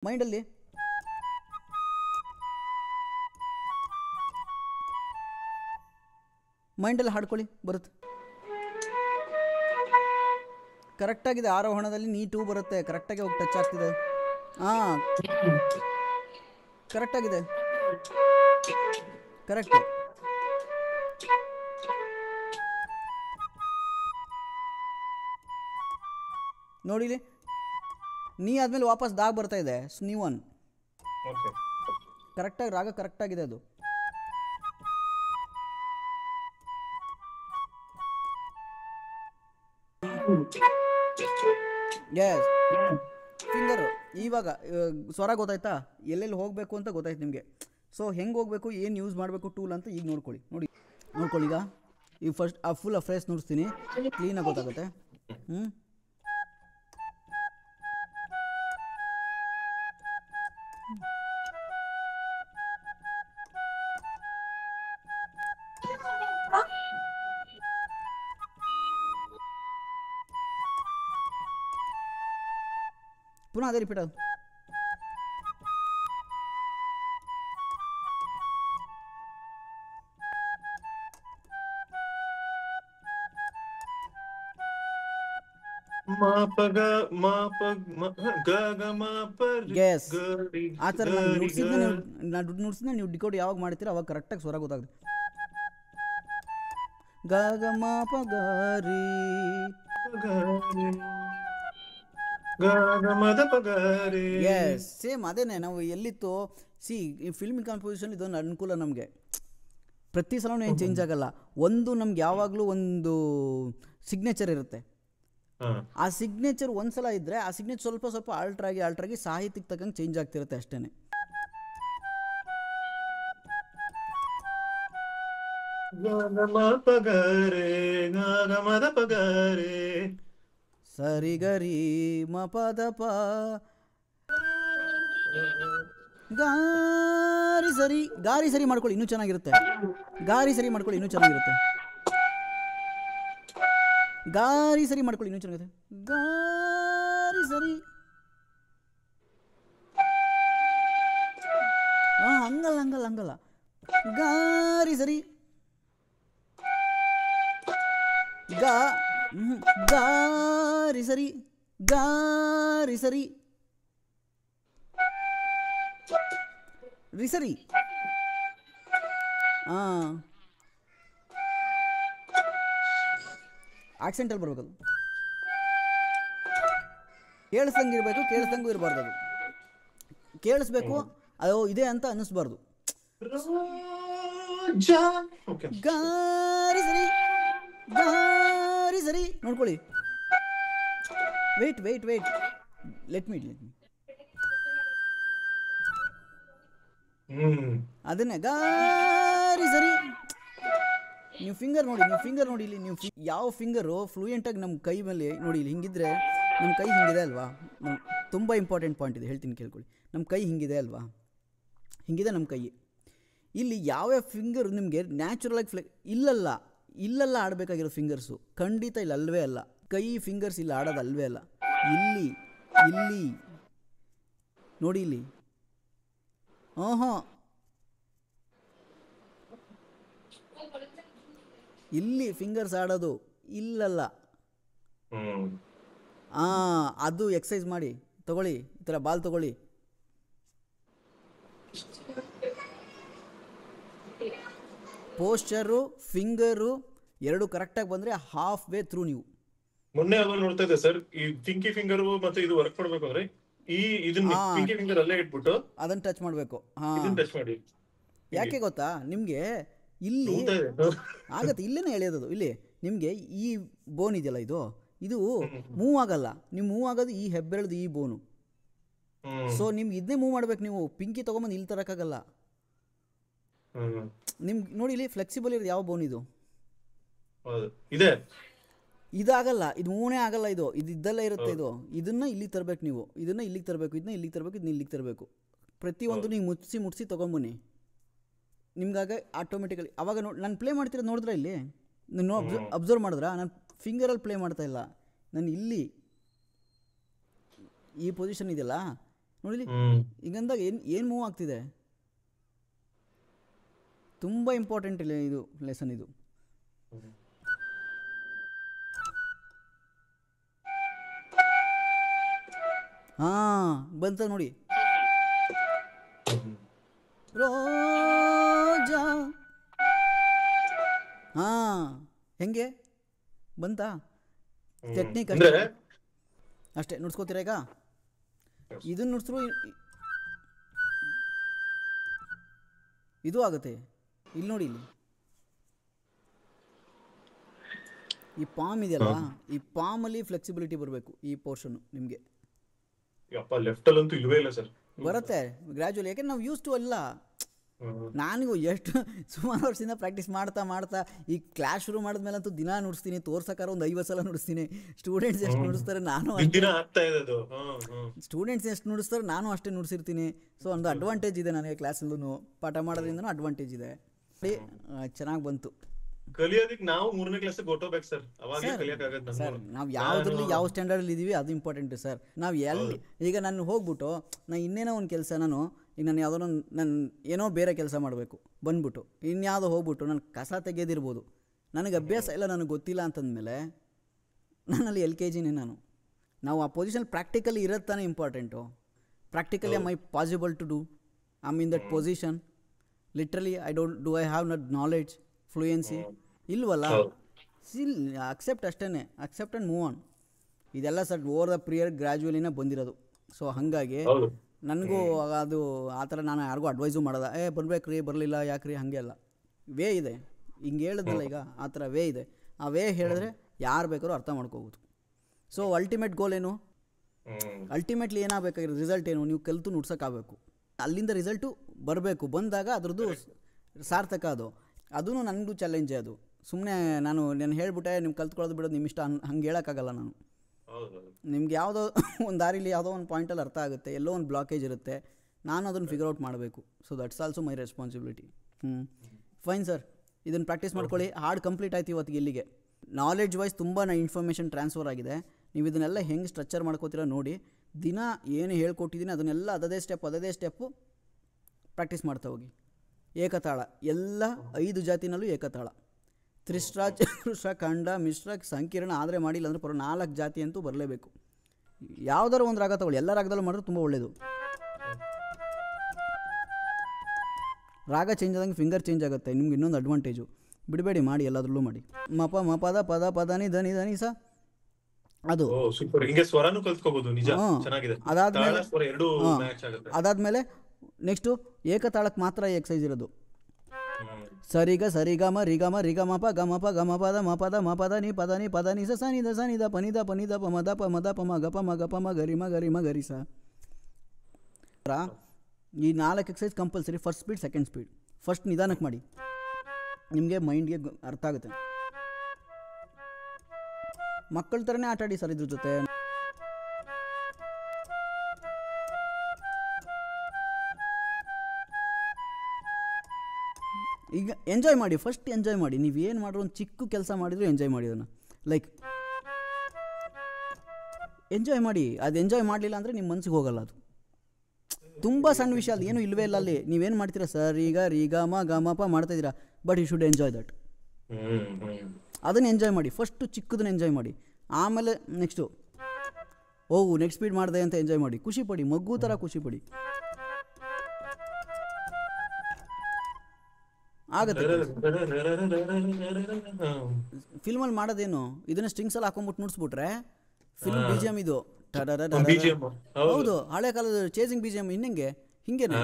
ಮೈಂಡಲ್ಲಿ ಹಾಡ್ಕೊಳ್ಳಿ, ಬರುತ್ತೆ. ಕರೆಕ್ಟಾಗಿದೆ. ಆರೋಹಣದಲ್ಲಿ ನೀ ಟೂ ಬರುತ್ತೆ. ಕರೆಕ್ಟಾಗಿ ಹೋಗಿ ಟಚ್ ಆಗ್ತಿದೆ. ಹಾಂ, ಕರೆಕ್ಟಾಗಿದೆ. ಕರೆಕ್ಟು. ನೋಡಿಲಿ, ನೀ ಆದಮೇಲೆ ವಾಪಸ್ ದಾಗ್ ಬರ್ತಾ ಇದೆ. ನೀವನ್ ಕರೆಕ್ಟಾಗಿ ರಾಗ ಕರೆಕ್ಟಾಗಿದೆ ಅದು. Yes, finger. ಇವಾಗ ಸ್ವರ ಗೊತ್ತಾಯ್ತಾ, ಎಲ್ಲೆಲ್ಲಿ ಹೋಗಬೇಕು ಅಂತ ಗೊತ್ತಾಯ್ತು ನಿಮಗೆ. ಸೊ ಹೆಂಗೆ ಹೋಗಬೇಕು, ಏನು ಯೂಸ್ ಮಾಡಬೇಕು ಟೂಲ್ ಅಂತ ಈಗ ನೋಡ್ಕೊಳ್ಳಿ. ಈಗ ಈಗ ಫಸ್ಟ್ ಫುಲ್ ಫ್ರೇಸ್ ನುಡಿಸ್ತೀನಿ, ಕ್ಲೀನಾಗಿ ಗೊತ್ತಾಗುತ್ತೆ. ಪುನಃ ಅದೇ ರಿಪೀಟ್ ಅದು. ಆ ಥರ ನುಡ್ಸಿದ್ನ ನೀವು ಡಿಕೋಡ್ ಯಾವಾಗ ಮಾಡ್ತೀರ ಅವಾಗ ಕರೆಕ್ಟಾಗಿ ಸ್ವರ ಗೊತ್ತಾಗುತ್ತೆ. ಗ ಗ ಮ ಪ ಗ ರಿ ಎಸ್, ಸೇಮ್ ಅದೇನೆ. ನಾವು ಎಲ್ಲಿತ್ತು ಈ ಫಿಲ್ಮ್ ಕಾಂಪೋಸಿಷನ್ ಇದೊಂದು ಅನುಕೂಲ ನಮಗೆ. ಪ್ರತಿ ಸಲವೂ ಏನು ಚೇಂಜ್ ಆಗಲ್ಲ. ಒಂದು ನಮ್ಗೆ ಯಾವಾಗಲೂ ಒಂದು ಸಿಗ್ನೇಚರ್ ಇರುತ್ತೆ. ಆ ಸಿಗ್ನೇಚರ್ ಒಂದ್ಸಲ ಇದ್ದರೆ ಆ ಸಿಗ್ನೇಚರ್ ಸ್ವಲ್ಪ ಸ್ವಲ್ಪ ಆಲ್ಟ್ರಾಗಿ ಸಾಹಿತ್ಯಕ್ಕೆ ತಕ್ಕಂಗೆ ಚೇಂಜ್ ಆಗ್ತಿರುತ್ತೆ ಅಷ್ಟೇ. ಸರಿ ಗರಿ ಮ ಪದ ಪ ಗಾರಿ ಸರಿ ಮಾಡ್ಕೊಳ್ಳಿ, ಇನ್ನೂ ಚೆನ್ನಾಗಿರುತ್ತೆ. ಗಾರಿ ಸರಿ ಮಾಡ್ಕೊಳ್ಳಿ, ಇನ್ನೂ ಚೆನ್ನಾಗಿರುತ್ತೆ. ಗಾರಿ ಸರಿ ಹಂಗಲ್ಲ. ಗಾರಿ ಸರಿ ಗಾರಿ ಸರಿ ರಿಸರಿ. ಆಕ್ಸೆಂಟಲ್ಲಿ ಬರ್ಬೇಕದು. ಕೇಳಿಸ್ದಂಗೂ ಇರಬಾರ್ದು. ಅದು ಕೇಳಿಸ್ಬೇಕು, ಅದು ಇದೆ ಅಂತ ಅನ್ನಿಸ್ಬಾರ್ದು. ಗಾರಿ ಸರಿ ನೋಡ್ಕೊಳ್ಳಿ. ವೇಟ್ ಲೆಟ್ ಮೀ ಅದನ್ನೇ ಗಾರಿ ಸರಿ. ನೀವು ಫಿಂಗರ್ ನೋಡಿ ಇಲ್ಲಿ. ನೀವು ಯಾವ ಫಿಂಗರು ಫ್ಲೂಯೆಂಟಾಗಿ ನಮ್ಮ ಕೈ ಮೇಲೆ ನೋಡಿ. ಇಲ್ಲಿ ಹಿಂಗಿದ್ರೆ ನಮ್ಮ ಕೈ ಹಿಂಗಿದೆ ಅಲ್ವಾ. ತುಂಬ ಇಂಪಾರ್ಟೆಂಟ್ ಪಾಯಿಂಟ್ ಇದೆ, ಹೇಳ್ತೀನಿ ಕೇಳ್ಕೊಳ್ಳಿ. ನಮ್ಮ ಕೈ ಹಿಂಗಿದೆ ಅಲ್ವಾ, ಹಿಂಗಿದೆ ನಮ್ಮ ಕೈ. ಇಲ್ಲಿ ಯಾವ್ಯಾವ ಫಿಂಗರ್ ನಿಮಗೆ ನ್ಯಾಚುರಲಾಗಿ ಇಲ್ಲೆಲ್ಲ ಆಡಬೇಕಾಗಿರೋ ಫಿಂಗರ್ಸು ಖಂಡಿತ ಇಲ್ಲಿ ಅಲ್ವೇ ಅಲ್ಲ. ಕೈ ಫಿಂಗರ್ಸ್ ಇಲ್ಲಿ ಆಡೋದು ಅಲ್ವೇ ಅಲ್ಲ. ಇಲ್ಲಿ ನೋಡಿ, ಇಲ್ಲಿ ಇಲ್ಲಿ ಫಿಂಗರ್ಸ್ ಆಡೋದು ಇಲ್ಲಲ್ಲ. ಅದು ಎಕ್ಸಸೈಸ್ ಮಾಡಿ ತಗೊಳ್ಳಿ. ಈ ಥರ ಬಾಲ್ ತಗೊಳ್ಳಿ. ಪೋಸ್ಚರು ಫಿಂಗರು ಎರಡು ಕರೆಕ್ಟಾಗಿ ಬಂದರೆ ಹಾಫ್ ವೇ ಥ್ರೂ ನೀವು. ಮೊನ್ನೆ ಅದನ್ನು ನೋಡ್ತಾ ಇದ್ದೆ ಸರ್, ಈ ಪಿಂಕಿ ಫಿಂಗರ್ ಮತ್ತೆ ಇದು ವರ್ಕ್ ಮಾಡಬೇಕು ಅಂದ್ರೆ ಇದನ್ನ ಪಿಂಕಿ ಫಿಂಗರ್ ಅಲ್ಲೇ ಇಟ್ಬಿಟ್ಟು ಅದನ್ನ ಟಚ್ ಮಾಡಬೇಕು. ಟಚ್ ಮಾಡಿ. ಯಾಕೆ ಗೊತ್ತಾ ನಿಮಗೆ, ಇಲ್ಲಿ ಆಗತ್ತೆ. ಇಲ್ಲೇನೆ ಎಳೆಯೋದು. ಇಲ್ಲಿ ನಿಮಗೆ ಈ ಬೋನ್ ಇದೆಯಲ್ಲ, ಇದು ಮೂವ್ ಆಗಲ್ಲ. ನೀವು ಮೂವ್ ಆಗೋದು ಈ ಹೆಬ್ಬೆರಳ್ದು ಈ ಬೋನು. ಸೊ ನಿಮ್ಗೆ ಇದನ್ನೇ ಮೂವ್ ಮಾಡ್ಬೇಕು. ನೀವು ಪಿಂಕಿ ತೊಗೊಂಬಂದು ಇಲ್ಲಿ ತರೋಕ್ಕಾಗಲ್ಲ. ನಿಮ್ಗೆ ನೋಡಿ, ಇಲ್ಲಿ ಫ್ಲೆಕ್ಸಿಬಲ್ ಇರೋದು ಯಾವ ಬೋನ್ ಇದು ಇದಾಗಲ್ಲ. ಇದು ಮೂವೇ ಆಗಲ್ಲ. ಇದು ಇದ್ದಲ್ಲೇ ಇರುತ್ತೆ. ಇದನ್ನ ಇಲ್ಲಿಗೆ ತರಬೇಕು ನೀವು. ಇದನ್ನ ಇಲ್ಲಿಗೆ ತರಬೇಕು, ಇದನ್ನ ಇಲ್ಲಿಗೆ ತರಬೇಕು, ಇದನ್ನ ಇಲ್ಲಿಗೆ ತರಬೇಕು. ಪ್ರತಿಯೊಂದು ನೀವು ಮುಟ್ಸಿ ತೊಗೊಂಬನ್ನಿ. ನಿಮ್ಗಾಗ ಆಟೋಮೆಟಿಕಲಿ ಅವಾಗ ನಾನು ಪ್ಲೇ ಮಾಡ್ತಿರೋದು ನೋಡಿದ್ರೆ ಇಲ್ಲಿ ನಾನು ಅಬ್ಸರ್ವ್ ಮಾಡಿದ್ರ, ನಾನು ಫಿಂಗರಲ್ಲಿ ಪ್ಲೇ ಮಾಡ್ತಾ ಇಲ್ಲ. ನಾನು ಇಲ್ಲಿ ಈ ಪೊಸಿಷನ್ ಇದೆಯಲ್ಲ, ನೋಡಿಲಿ ಹ್ಮ್ ಈಗಂದಾಗ ಏನು ಮೂವ್ ಆಗ್ತಿದೆ. ತುಂಬ ಇಂಪಾರ್ಟೆಂಟ್ ಇಲ್ಲ ಇದು ಲೆಸನ್ ಇದು. ಹಾಂ ಬಂತ ನೋಡಿ, ರೋಜಾ. ಹಾಂ ಹೆಂಗೆ ಬಂತಾ ಟೆಕ್ನಿಕ್ ಅಷ್ಟೇ, ಅಂದ್ರೆ ಅಷ್ಟೇ ನುಡ್ಸ್ಕೋತೀರಾ. ಈಗ ಇದನ್ನು ನುಡ್ಸ್ರು ಇದು ಆಗುತ್ತೆ. ಇಲ್ಲಿ ನೋಡಿ, ಇಲ್ಲಿ ಈ ಪಾಮ್ ಇದೆಯಲ್ಲ, ಈ ಪಾಮಲ್ಲಿ ಫ್ಲೆಕ್ಸಿಬಿಲಿಟಿ ಬರಬೇಕು. ಈ ಪೋರ್ಷನ್ನು ನಿಮಗೆ ಯಪ್ಪ ಲೆಫ್ಟ್ ಅಲ್ಲಂತೂ ಇಲ್ವೇ ಇಲ್ಲ ಸರ್. ಬರುತ್ತೆ ಗ್ರ್ಯಾಜುವಲಿ, ಯಾಕೆಂದ್ರೆ ನಾವು ಯೂಸ್ ಟು ಅಲ್ಲ. ನನಗೂ ಎಷ್ಟು ಸುಮಾರು ವರ್ಷದಿಂದ ಪ್ರಾಕ್ಟೀಸ್ ಮಾಡ್ತಾ ಮಾಡ್ತಾ ಈ ಕ್ಲಾಸ್ ಶುರು ಮಾಡಿದ್ಮೇಲಂತೂ ದಿನ ನುಡಿಸ್ತೀನಿ. ತೋರ್ಸಕ್ಕಾರ ಒಂದು 50 ಸಲ ನುಡಿಸ್ತೀನಿ. ಸ್ಟೂಡೆಂಟ್ಸ್ ಎಷ್ಟು ನುಡಿಸ್ತಾರೆ ನಾನು ಸ್ಟೂಡೆಂಟ್ಸ್ ಎಷ್ಟು ನುಡಿಸ್ತಾರೆ ನಾನು ಅಷ್ಟೇ ನುಡಿಸಿರ್ತೀನಿ. ಸೊ ಒಂದು ಅಡ್ವಾಂಟೇಜ್ ಇದೆ ನನಗೆ ಕ್ಲಾಸಲ್ಲೂ ಪಾಠ ಮಾಡೋದ್ರಿಂದನೂ ಅಡ್ವಾಂಟೇಜ್ ಇದೆ. ಚೆನ್ನಾಗಿ ಬಂತು. ಕಲಿಯೋದಕ್ಕೆ ನಾವು 3ನೇ ಕ್ಲಾಸಿಗೆ ಹೊರಟೋಗ್ಬೇಕು ಸರ್, ಅವಾಗ ಕಲಿಯೋಕ್ಕಾಗತ್ತೆ. ಸರ್ ನಾವು ಯಾವುದ್ರಲ್ಲಿ ಯಾವ ಸ್ಟ್ಯಾಂಡರ್ಡಲ್ಲಿ ಇದ್ದೀವಿ ಅದು ಇಂಪಾರ್ಟೆಂಟ್ ಸರ್. ನಾವು ಎಲ್ಲಿ ಈಗ ನಾನು ಹೋಗ್ಬಿಟ್ಟು ನಾನು ಇನ್ನೇನೋ ಒಂದು ಕೆಲಸ, ಈಗ ನಾನು ಯಾವುದೋ ನಾನು ಏನೋ ಬೇರೆ ಕೆಲಸ ಮಾಡಬೇಕು ಬಂದ್ಬಿಟ್ಟು ಇನ್ಯಾವುದೋ ಹೋಗ್ಬಿಟ್ಟು ನಾನು ಕಸ ತೆಗೆಯೋದಿರ್ಬೋದು, ನನಗೆ ಅಭ್ಯಾಸ ಇಲ್ಲ, ನನಗೆ ಗೊತ್ತಿಲ್ಲ ಅಂತಂದಮೇಲೆ ನಾನಲ್ಲಿ LKG ನಾವು ಆ ಪೊಸಿಷನ್ ಪ್ರಾಕ್ಟಿಕಲಿ ಇರೋದು ತಾನೇ important. Practically am I possible to do? I'm in that position. Literally do I have not knowledge, fluency ಇಲ್ವಲ್ಲ. ಅಕ್ಸೆಪ್ಟ್ ಅಷ್ಟೇ, ಅಕ್ಸೆಪ್ಟ್ ಆ್ಯಂಡ್ ಮೂವ್ ಆನ್. ಇದೆಲ್ಲ ಸರ್ ಓವರ್ ದ ಪಿರಿಯಡ್ ಗ್ರ್ಯಾಜುವಲಿನೇ ಬಂದಿರೋದು. ಸೊ ಹಾಗಾಗಿ ನನಗೂ ಅದು ಆ ಥರ ನಾನು ಯಾರಿಗೂ ಅಡ್ವೈಸು ಮಾಡೋದ, ಬರ್ಬೇಕ್ರಿ ಬರಲಿಲ್ಲ ಯಾಕ್ರಿ, ಹಾಗೆ ಅಲ್ಲ. ವೇ ಇದೆ, ಹಿಂಗೆ ಹೇಳಿದ್ನಲ್ಲ ಈಗ ಆ ಥರ ವೇ ಇದೆ. ಆ ವೇ ಹೇಳಿದ್ರೆ ಯಾರು ಬೇಕಾದ್ರೂ ಅರ್ಥ ಮಾಡ್ಕೋಬೋದು. ಸೊ ಅಲ್ಟಿಮೇಟ್ ಗೋಲ್ ಏನು, ಅಲ್ಟಿಮೇಟ್ಲಿ ಏನಾಗಬೇಕಾಗಿರೋ ರಿಸಲ್ಟ್ ಏನು, ನೀವು ಕಲಿತು ನುಡ್ಸೋಕ್ಕಾಗಬೇಕು. ಅಲ್ಲಿಂದ ರಿಸಲ್ಟು ಬರಬೇಕು. ಬಂದಾಗ ಅದ್ರದ್ದು ಸಾರ್ಥಕ ಅದೂ ನನಗೂ ಚಾಲೆಂಜೇ. ಅದು ಸುಮ್ಮನೆ ನಾನು ಹೇಳ್ಬಿಟ್ಟೆ ನೀವು ಕಲ್ತ್ಕೊಳ್ಳೋದು ಬಿಡೋದು ನಿಮ್ಮ ಇಷ್ಟ ಹಂಗೆ ಹೇಳೋಕ್ಕಾಗಲ್ಲ ನಾನು. ನಿಮ್ಗೆ ಯಾವುದೋ ಒಂದು ದಾರಿಲಿ ಯಾವುದೋ ಒಂದು ಪಾಯಿಂಟಲ್ಲಿ ಅರ್ಥ ಆಗುತ್ತೆ, ಎಲ್ಲೋ ಒಂದು ಬ್ಲಾಕೇಜ್ ಇರುತ್ತೆ, ನಾನು ಅದನ್ನು ಫಿಗರ್ ಔಟ್ ಮಾಡಬೇಕು. So that's also my responsibility. Fine sir, ಇದನ್ನು ಪ್ರಾಕ್ಟೀಸ್ ಮಾಡ್ಕೊಳ್ಳಿ. ಹಾರ್ಡ್ ಕಂಪ್ಲೀಟ್ ಆಯ್ತು ಇವತ್ತಿಗೆ. ಇಲ್ಲಿಗೆ ನಾಲೆಡ್ಜ್ ವೈಸ್ ತುಂಬ ಇನ್ಫಾರ್ಮೇಷನ್ ಟ್ರಾನ್ಸ್ಫರ್ ಆಗಿದೆ. ನೀವು ಇದನ್ನೆಲ್ಲ ಹೆಂಗೆ ಸ್ಟ್ರಕ್ಚರ್ ಮಾಡ್ಕೋತೀರ ನೋಡಿ. ದಿನ ಏನು ಹೇಳ್ಕೊಟ್ಟಿದ್ದೀನಿ ಅದನ್ನೆಲ್ಲ ಅದೇ ಸ್ಟೆಪ್ಪು ಪ್ರಾಕ್ಟೀಸ್ ಮಾಡ್ತಾ ಹೋಗಿ. ಏಕತಾಳ ಎಲ್ಲ 5 ಜಾತಿನಲ್ಲೂ ಏಕತಾಳ. ತ್ರಿಶ್ರ, ಚತುಶ್ರ, ಖಂಡ, ಮಿಶ್ರ, ಸಂಕೀರ್ಣ ಆದರೆ ಮಾಡಿಲ್ಲ ಅಂದರೆ 4 ಜಾತಿ ಅಂತೂ ಬರಲೇಬೇಕು. ಯಾವುದಾದ್ರು ಒಂದು ರಾಗ ತಗೊಳ್ಳಿ, ಎಲ್ಲ ರಾಗದಲ್ಲೂ ಮಾಡಿದ್ರೆ ತುಂಬ ಒಳ್ಳೆಯದು. ರಾಗ ಚೇಂಜ್ ಆದಂಗೆ ಫಿಂಗರ್ ಚೇಂಜ್ ಆಗುತ್ತೆ. ನಿಮ್ಗೆ ಇನ್ನೊಂದು ಅಡ್ವಾಂಟೇಜು, ಬಿಡಬೇಡಿ ಮಾಡಿ, ಎಲ್ಲದರಲ್ಲೂ ಮಾಡಿ. ಮಪ ಮಪದ ಪದ ಪದನಿ ಧನಿ ಧನಿ ಸ ಅದು ಸೂಪರ್. ಹಿಂಗೆ ಸ್ವರನೂ ಕಲ್ತ್ಕೋಬಹುದು. ನಿಜ, ಚೆನ್ನಾಗಿದೆ. ಅದಾದ್ಮೇಲೆ ನೆಕ್ಸ್ಟು ಏಕತಾಳಕ್ಕೆ ಮಾತ್ರ ಎಕ್ಸೈಸ್ ಇರೋದು. ಸರಿಗ ಸರಿಗಮ ರಿಗಮ ರಿಗಮಪ ಗಮಪ ಗಮಪದ ಮಪದ ಮಪದ ನಿ ಪದ ನಿ ಪದ ನಿ ಸ ನಿದ ಸ ನಿದ ಪನಿದ ಪನಿದ ಪಮದ ಪಮದ ಪಮ ಗಪಮ ಗಪಮ ಗರಿಮ ಗರಿಮ ಗರಿಸ. ಈ 4 exercise compulsory. First speed, second speed. First ನಿಧಾನಕ್ಕೆ ಮಾಡಿ, ನಿಮಗೆ ಮೈಂಡ್ಗೆ ಅರ್ಥ ಆಗುತ್ತೆ. ಮಕ್ಕಳ ಥರನೇ ಆಟ ಆಡಿ ಸರ್ ಇದ್ರ ಜೊತೆ. ಈಗ ಎಂಜಾಯ್ ಮಾಡಿ, ಫಸ್ಟ್ ಎಂಜಾಯ್ ಮಾಡಿ. ನೀವು ಏನು ಮಾಡಿದ್ರು, ಒಂದು ಚಿಕ್ಕ ಕೆಲಸ ಮಾಡಿದ್ರು ಎಂಜಾಯ್ ಮಾಡಿ. ಅದನ್ನು ಲೈಕ್ ಎಂಜಾಯ್ ಮಾಡಿ. ಅದು ಎಂಜಾಯ್ ಮಾಡಲಿಲ್ಲ ಅಂದರೆ ನಿಮ್ಮ ಮನಸ್ಸಿಗೆ ಹೋಗಲ್ಲ. ಅದು ತುಂಬ ಸಣ್ಣ ವಿಷಯ, ಅದು ಏನೂ ಇಲ್ಲವೇ ಇಲ್ಲ ಅಲ್ಲಿ. ನೀವೇನು ಮಾಡ್ತೀರಾ ಸರ್, ಈಗ ರಿಗಮ ಗಮಪ ಮಾಡ್ತಾಯಿದ್ದೀರಾ, but you should enjoy that. ಅದನ್ನು ಎಂಜಾಯ್ ಮಾಡಿ. ಫಸ್ಟು ಚಿಕ್ಕದನ್ನ ಎಂಜಾಯ್ ಮಾಡಿ, ಆಮೇಲೆ ನೆಕ್ಸ್ಟು ನೆಕ್ಸ್ಟ್ ಸ್ಪೀಡ್ ಮಾಡಿದೆ ಅಂತ ಎಂಜಾಯ್ ಮಾಡಿ. ಖುಷಿ ಪಡಿ, ಮಗು ಥರ ಖುಷಿ ಪಡಿ. ಆಗುತ್ತೆ. ಫಿಲ್ಮಲ್ಲಿ ಮಾಡೋದೇನು, ಇದನ್ನ ಸ್ಟ್ರಿಂಗ್ಸಲ್ಲಿ ಹಾಕೊಂಡ್ಬಿಟ್ಟು ನುಡ್ಸ್ಬಿಟ್ರೆ ಫಿಲ್ಮ್ BGM ಇದು. ಹೌದು, ಹಳೆ ಕಾಲದ ಚೇಸಿಂಗ್ BGM. ಇನ್ನಂಗೆ ಹಿಂಗೇನೆ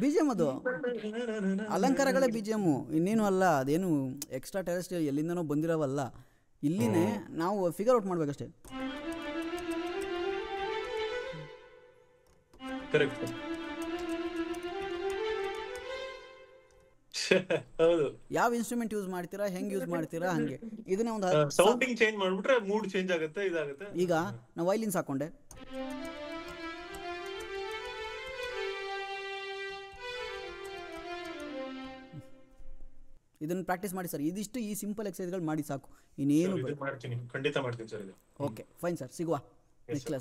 BGM. ಅದು ಅಲಂಕಾರಗಳೇ BGM, ಇನ್ನೇನು ಅಲ್ಲ. ಅದೇನು ಎಕ್ಸ್ಟ್ರಾ ಟೆರೆಸ್ಟ್ರಿಯಲ್ ಎಲ್ಲಿಂದನೋ ಬಂದಿರೋವಲ್ಲ. ಇಲ್ಲಿನೇ ನಾವು ಫಿಗರ್ ಔಟ್ ಮಾಡ್ಬೇಕಷ್ಟೇ. ಕರೆಕ್ಟ್. ಹೌದು, ಯಾವ ಇನ್ಸ್ಟ್ರೂಮೆಂಟ್ ಯೂಸ್ ಮಾಡ್ತೀರಾ, ಹೆಂಗ್ ಯೂಸ್ ಮಾಡ್ತೀರಾ, ಹಂಗೆ ಇದನ್ನೇ ಒಂದು ಸೌಂಡಿಂಗ್ ಚೇಂಜ್ ಮಾಡ್ಬಿಟ್ರೆ ಮೂಡ್ ಚೇಂಜ್ ಆಗುತ್ತೆ, ಇದಾಗುತ್ತೆ. ಈಗ ನಾವು ವೈಲಿನ್ಸ್ ಹಾಕೊಂಡೆ, ಇದನ್ನು ಪ್ರಾಕ್ಟೀಸ್ ಮಾಡಿ ಸರ್. ಇದಿಷ್ಟು ಈ ಸಿಂಪಲ್ ಎಕ್ಸಸೈಸ್ಗಳು ಮಾಡಿ ಸಾಕು, ಇನ್ನೇನು. ಮಾಡ್ತೀನಿ, ಖಂಡಿತ ಮಾಡ್ತೀನಿ ಸರ್ ಇದು. ಓಕೆ ಫೈನ್ ಸರ್, ಸಿಗುವ ನೆಕ್ಸ್ಟ್ ಕ್ಲಾಸ್.